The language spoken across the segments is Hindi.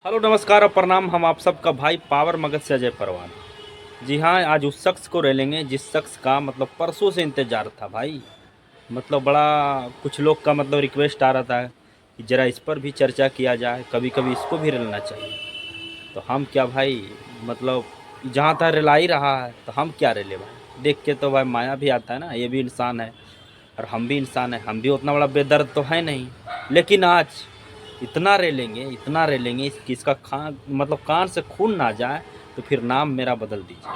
हेलो नमस्कार और प्रणाम। हम आप सबका भाई पावर मगध से अजय परवान। जी हाँ, आज उस शख्स को रेलेंगे जिस शख्स का मतलब परसों से इंतज़ार था भाई। मतलब बड़ा कुछ लोग का मतलब रिक्वेस्ट आ रहा था कि ज़रा इस पर भी चर्चा किया जाए, कभी कभी इसको भी रेलना चाहिए। तो हम क्या भाई, मतलब जहाँ तक रिला ही रहा है तो हम क्या रेले भाई। देख के तो भाई माया भी आता है ना, ये भी इंसान है और हम भी इंसान है। हम भी उतना बड़ा बेदर्द तो है नहीं, लेकिन आज इतना रेलेंगे कि इसका खान मतलब कान से खून ना जाए। तो फिर नाम मेरा बदल दीजिए।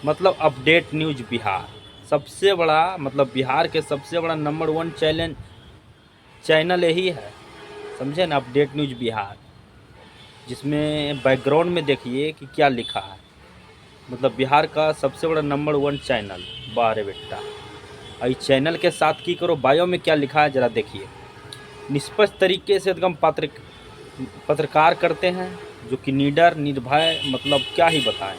मतलब अपडेट न्यूज़ बिहार सबसे बड़ा, मतलब बिहार के सबसे बड़ा नंबर वन चैनल यही है, समझे ना, अपडेट न्यूज़ बिहार। जिसमें बैकग्राउंड में देखिए कि क्या लिखा है। मतलब बिहार का सबसे बड़ा नंबर वन चैनल। बारे बेटा, और इस चैनल के साथ की करो बायो में क्या लिखा है ज़रा देखिए। निष्पक्ष तरीके से एकदम पत्रकार करते हैं, जो कि निडर निर्भय, मतलब क्या ही बताएं।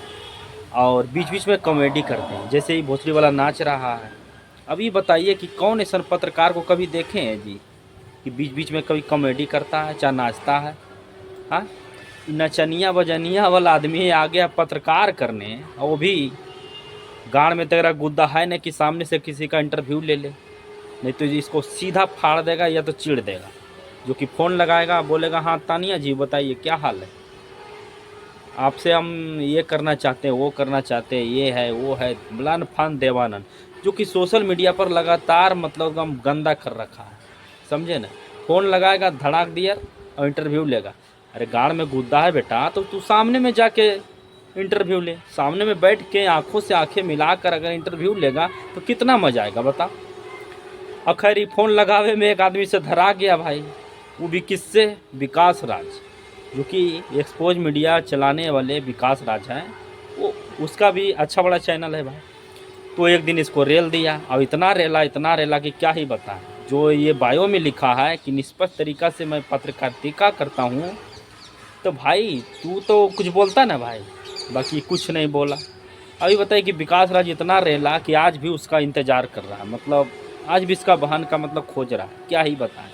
और बीच बीच में कॉमेडी करते हैं, जैसे ही भोसड़ी वाला नाच रहा है। अभी बताइए कि कौन ऐसा पत्रकार को कभी देखे हैं जी कि बीच बीच में कभी कॉमेडी करता है चाहे नाचता है। हाँ, नचनिया बजनिया वाला आदमी आ गया पत्रकार करने, और वो भी गाड़ में तेरा गुद्दा है ना कि सामने से किसी का इंटरव्यू ले ले। नहीं तो इसको सीधा फाड़ देगा या तो चीड़ देगा। जो कि फ़ोन लगाएगा, बोलेगा हाँ तानिया जी बताइए क्या हाल है, आपसे हम ये करना चाहते हैं, वो करना चाहते हैं, ये है वो है, फलान फान देवानंद। जो कि सोशल मीडिया पर लगातार मतलब हम गंदा कर रखा है, समझे ना। फ़ोन लगाएगा धड़ाक दिया और इंटरव्यू लेगा। अरे गाड़ में गुद्दा है बेटा तो तू सामने में जाके इंटरव्यू ले, सामने में बैठ के आंखों से आंखें मिलाकर अगर इंटरव्यू लेगा तो कितना मजा आएगा बता। और खैर फ़ोन लगावे में एक आदमी से धरा गया भाई, वो भी किससे, विकास राज। जो कि एक्सपोज मीडिया चलाने वाले विकास राज हैं, वो उसका भी अच्छा बड़ा चैनल है भाई। तो एक दिन इसको रेल दिया, और इतना रेला कि क्या ही बताएं। जो ये बायो में लिखा है कि निष्पक्ष तरीका से मैं पत्रकारिता करता हूँ, तो भाई तू तो कुछ बोलता ना भाई, बाकी कुछ नहीं बोला। अभी बताइए कि विकास राज इतना रेला कि आज भी उसका इंतज़ार कर रहा है, मतलब आज भी इसका बहन का मतलब खोज रहा है। क्या ही बताएं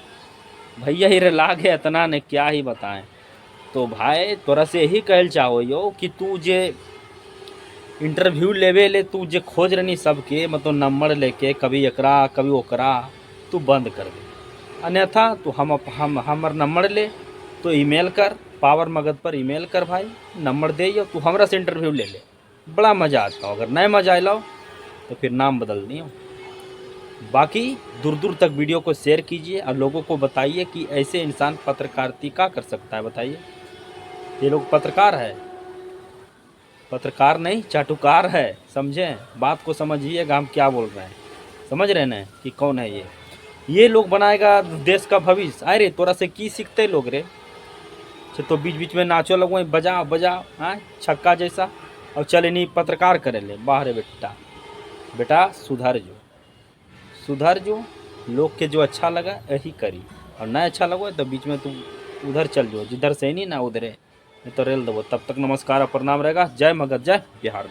भैया, ही रेला गया इतना ने, क्या ही बताएं। तो भाई तोरा से यही कहल चाहो यो कि तू जे इंटरव्यू लेवे ले, तू जे खोज रही सबके मतलब नंबर लेके, कभी एकरा कभी ओकरा, तू बंद कर दे। अन्यथा तू हमर नंबर ले, तो ईमेल कर, पावर मगध पर ईमेल कर भाई, नंबर दे यो, तू हमरा से इंटरव्यू ले ले। बड़ा मज़ा आता हो। अगर नहीं मज़ा आए तो फिर नाम बदल दियो। बाकी दूर दूर तक वीडियो को शेयर कीजिए और लोगों को बताइए कि ऐसे इंसान पत्रकारिता कर सकता है। बताइए, ये लोग पत्रकार है, पत्रकार नहीं चाटुकार है, समझें। बात को समझिएगा हम क्या बोल रहे हैं, समझ रहे ना कि कौन है ये लोग बनाएगा देश का भविष्य। अरे तोरा से की सीखते लोग रे। तो बीच बीच में नाचो लगो, बजा बजा, हाँ छक्का जैसा, और चले नहीं पत्रकार करे ले। बाहर बेटा, बेटा सुधर जो, सुधर जो। लोग के जो अच्छा लगा यही करी, और नहीं अच्छा लगे तो बीच में तुम उधर चल जाओ, जिधर से नहीं ना उधरे, नहीं तो रेल दबो। तब तक नमस्कार और प्रणाम रहेगा। जय मगध, जय बिहार।